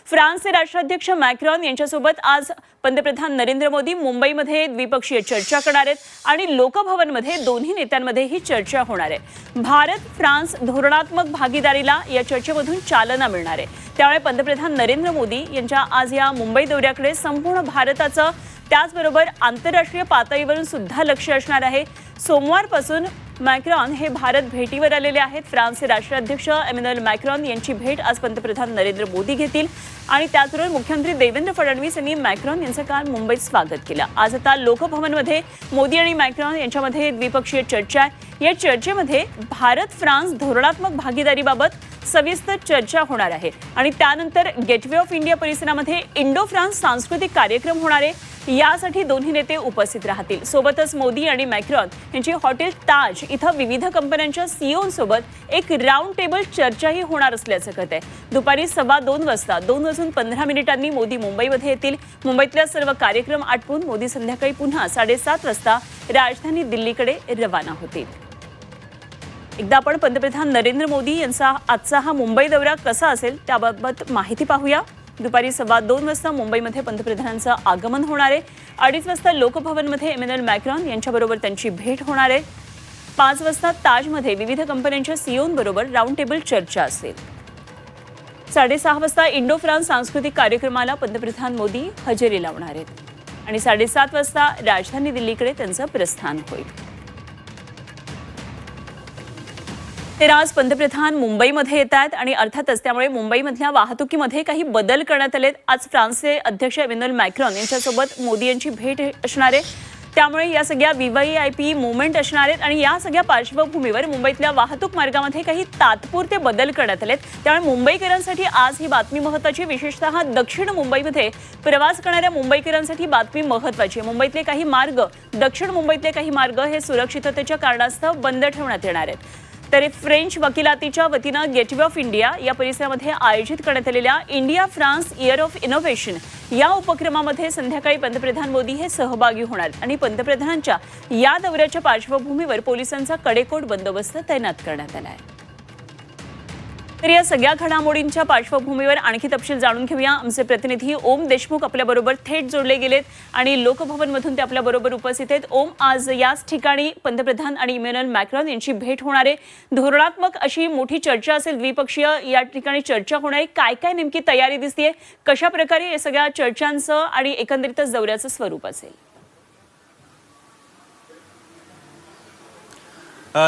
फ्रान्सचे राष्ट्राध्यक्ष मॅक्रॉन यांच्यासोबत आज पंतप्रधान नरेंद्र मोदी मुंबईमध्ये द्विपक्षीय चर्चा करणार आहेत आणि लोकभवनमध्ये दोन्ही नेत्यांमध्ये ही चर्चा होणार आहे। भारत फ्रान्स धोरणात्मक भागीदारीला या चर्चेमधून चालना मिळणार आहे। त्यामुळे पंतप्रधान नरेंद्र मोदी यांच्या आज या मुंबई दौऱ्याकडे संपूर्ण भारताचं त्याचबरोबर आंतरराष्ट्रीय पातळीवरून सुद्धा लक्ष असणार आहे। सोमवारपासून मॅक्रॉन हे भारत भेटीवर आलेले आहेत। फ्रान्सचे राष्ट्राध्यक्ष इमॅन्युएल मॅक्रॉन यांची भेट आज पंतप्रधान नरेंद्र मोदी घेतील आणि त्याचबरोबर मुख्यमंत्री देवेंद्र फडणवीस यांनी मॅक्रॉन यांचं काल मुंबईत स्वागत केलं। आज आता लोकभवनमध्ये मोदी आणि मॅक्रॉन यांच्यामध्ये द्विपक्षीय चर्चा आहे। या चर्चेमध्ये भारत फ्रान्स धोरणात्मक भागीदारीबाबत सविस्तर चर्चा होणार आहे आणि त्यानंतर गेटवे ऑफ इंडिया परिसरामध्ये इंडो फ्रान्स सांस्कृतिक कार्यक्रम होणार आहे। यासाठी दोन्ही नेते उपस्थित राहतील। सोबतच मोदी आणि मॅक्रॉन यांची हॉटेल ताज इथं विविध कंपन्यांच्या सीईओंसोबत एक राऊंड टेबल चर्चाही होणार असल्याचं कळत आहे। दुपारी 2:15 वाजता 2:15 मोदी मुंबईमध्ये येतील। मुंबईतल्या सर्व कार्यक्रम आटपून मोदी संध्याकाळी पुन्हा 7:30 वाजता राजधानी दिल्लीकडे रवाना होतील। एकदा आपण पंतप्रधान नरेंद्र मोदी यांचा आजचा हा मुंबई दौरा कसा असेल त्याबाबत माहिती पाहूया। दुपारी 2:15 वाजता मुंबईमध्ये पंतप्रधानांचं आगमन होणार आहे। 2:30 वाजता लोकभवनमध्ये इमॅन्युएल मॅक्रॉन यांच्याबरोबर त्यांची भेट होणार आहे। 5 वाजता ताजमध्ये विविध कंपन्यांच्या सीईओंबरोबर राऊंड टेबल चर्चा असेल। 6:30 वाजता इंडो फ्रान्स सांस्कृतिक कार्यक्रमाला पंतप्रधान मोदी हजेरी लावणार आहेत आणि 7:30 वाजता राजधानी दिल्लीकडे त्यांचं प्रस्थान होईल। तर आज पंतप्रधान मुंबईमध्ये येत आहेत आणि अर्थातच त्यामुळे मुंबईमधल्या वाहतुकीमध्ये काही बदल करण्यात आलेत। आज फ्रान्सचे अध्यक्ष इमॅन्युएल मॅक्रॉन यांच्यासोबत मोदी यांची भेट असणार आहे। त्यामुळे या सगळ्या व्हीव्हीआयपी मुवमेंट असणार आहेत आणि या सगळ्या पार्श्वभूमीवर मुंबईतल्या वाहतूक मार्गामध्ये काही तात्पुरते बदल करण्यात आलेत। त्यामुळे मुंबईकरांसाठी आज ही बातमी महत्त्वाची, विशेषतः दक्षिण मुंबईमध्ये प्रवास करणाऱ्या मुंबईकरांसाठी बातमी महत्त्वाची आहे। मुंबईतले काही मार्ग, दक्षिण मुंबईतले काही मार्ग हे सुरक्षिततेच्या कारणास्तव बंद ठेवण्यात येणार आहेत। तर फ्रेंच वकिलातीच्या वतीनं गेटवे ऑफ इंडिया या परिसरामध्ये आयोजित करण्यात आलेल्या India France year of innovation या उपक्रमामध्ये संध्याकाळी पंतप्रधान मोदी हे सहभागी होणार आणि पंतप्रधानांच्या या दौऱ्याच्या पार्श्वभूमीवर पोलिसांचा कडेकोट बंदोबस्त तैनात करण्यात आला आहे। तर या सगळ्या घडामोडींच्या पार्श्वभूमीवर आणखी तपशील जाणून घेऊया। आमचे प्रतिनिधी ओम देशमुख आपल्याबरोबर थेट जोडले गेलेत आणि लोकभवनमधून ते आपल्याबरोबर उपस्थित आहेत। ओम, आज याच ठिकाणी पंतप्रधान आणि इमॅन्युएल मॅक्रॉन यांची भेट होणार आहे। धोरणात्मक अशी मोठी चर्चा असेल, द्विपक्षीय या ठिकाणी चर्चा होणार आहे। काय काय नेमकी तयारी दिसतेय, कशा प्रकारे या सगळ्या चर्चांचं आणि एकंदरीतच दौऱ्याचं स्वरूप असेल?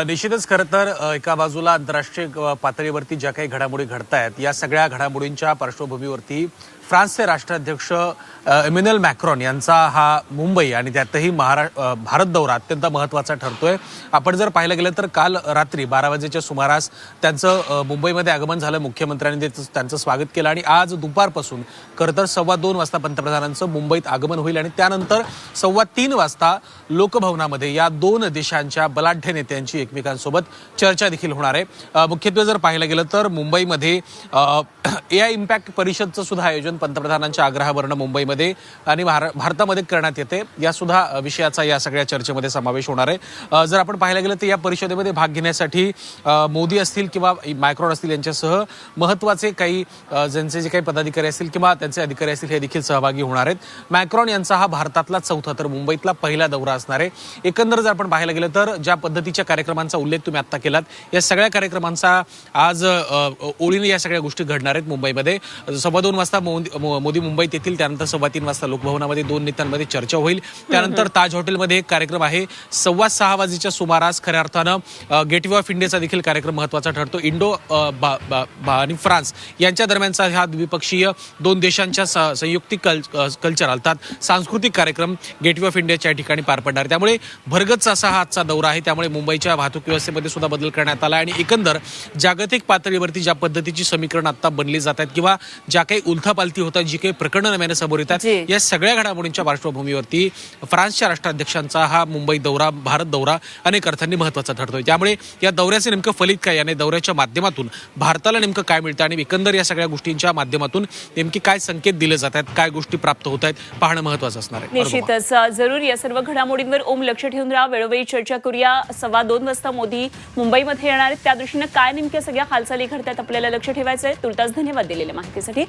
निश्चितच खरं तर एका बाजूला आंतरराष्ट्रीय पातळीवरती ज्या काही घडामोडी घडतायत या सगळ्या घडामोडींच्या पार्श्वभूमीवरती फ्रान्सचे राष्ट्राध्यक्ष इमॅन्युएल मॅक्रॉन यांचा हा मुंबई आणि त्यातही भारत दौरा अत्यंत महत्त्वाचा ठरतोय। आपण जर पाहिलं गेलं तर काल रात्री 12 वाजेच्या सुमारास त्यांचं मुंबईमध्ये आगमन झालं। मुख्यमंत्र्यांनी त्यांचं स्वागत केलं आणि आज दुपारपासून खरं तर 2:15 वाजता पंतप्रधानांचं मुंबईत आगमन होईल आणि त्यानंतर 3:15 वाजता लोकभवनामध्ये या दोन देशांच्या बलाढ्य नेत्यांची एकमेकांसोबत चर्चा देखील होणार आहे। मुख्यत्वे जर पाहिलं गेलं तर मुंबईमध्ये AI इम्पॅक्ट परिषदचं सुद्धा आयोजन पंतप्रधानांच्या आग्रहावरून मुंबईमध्ये आणि भारतामध्ये करण्यात येते। या सुद्धा विषयाचा या सगळ्या चर्चेमध्ये समावेश होणार आहे। जर आपण पाहायला गेलं तर या परिषदेमध्ये भाग घेण्यासाठी मोदी असतील किंवा मॅक्रॉन असतील यांच्यासह महत्त्वाचे काही ज्यांचे जे काही पदाधिकारी असतील किंवा त्यांचे अधिकारी असतील हे देखील सहभागी होणार आहेत। मॅक्रॉन यांचा हा भारतातला चौथा तर मुंबईतला पहिला दौरा असणार आहे। एकंदर जर आपण पाहायला गेलं तर ज्या पद्धतीच्या कार्यक्रमांचा उल्लेख तुम्ही आता केलात या सगळ्या कार्यक्रमांचा आज ओळीने या सगळ्या गोष्टी घडणार आहेत। मुंबईमध्ये 2:15 वाजता मोदी मुंबईत येतील, त्यानंतर 3:15 वाजता लोकभवनामध्ये दोन नेत्यांमध्ये चर्चा होईल। त्यानंतर ताज हॉटेलमध्ये एक कार्यक्रम आहे। 6:15 वाजेच्या सुमारास खऱ्या अर्थानं गेटवे ऑफ इंडियाचा देखील कार्यक्रम महत्त्वाचा ठरतो। इंडो आणि फ्रान्स यांच्या दरम्यानचा हा द्विपक्षीय दोन देशांच्या संयुक्तिक कल्चर अर्थात सांस्कृतिक कार्यक्रम गेटवे ऑफ इंडियाच्या ठिकाणी पार पडणार। त्यामुळे भरगच्च असा हा आजचा दौरा आहे। त्यामुळे मुंबईच्या वाहतूक व्यवस्थेमध्ये सुद्धा बदल करण्यात आला आणि एकंदर जागतिक पातळीवरती ज्या पद्धतीची समीकरण आता बनली जात आहेत किंवा ज्या काही उलथापालथी होतात, जी काही प्रकरणं नव्याने समोर येतात, या सगळ्या घडामोडींच्या पार्श्वभूमीवरती फ्रान्सच्या राष्ट्राध्यक्षांचा हा मुंबई दौरा, भारत दौरा अनेक अर्थांनी महत्त्वाचा ठरतोय। त्यामुळे या दौऱ्याचे नेमकं फलित काय, याने दौऱ्याच्या माध्यमातून भारताला नेमकं काय मिळतं आणि एकंदर या सगळ्या गोष्टींच्या माध्यमातून नेमकी काय संकेत दिले जात आहेत, काय गोष्टी प्राप्त होत आहेत पाहणं महत्त्वाचं असणार आहे। निश्चितच जरूर या सर्व घडामोडींवर ओम लक्ष ठेवून राहा। वेळोवेळी चर्चा करूया। 2:15 वाजता मोदी मुंबईमध्ये येणार आहेत, त्या दृष्टीने काय नेमक्या सगळ्या हालचाली घडतात आपल्याला लक्ष ठेवायचं आहे। तुर्तास धन्यवाद दिलेल्या माहितीसाठी।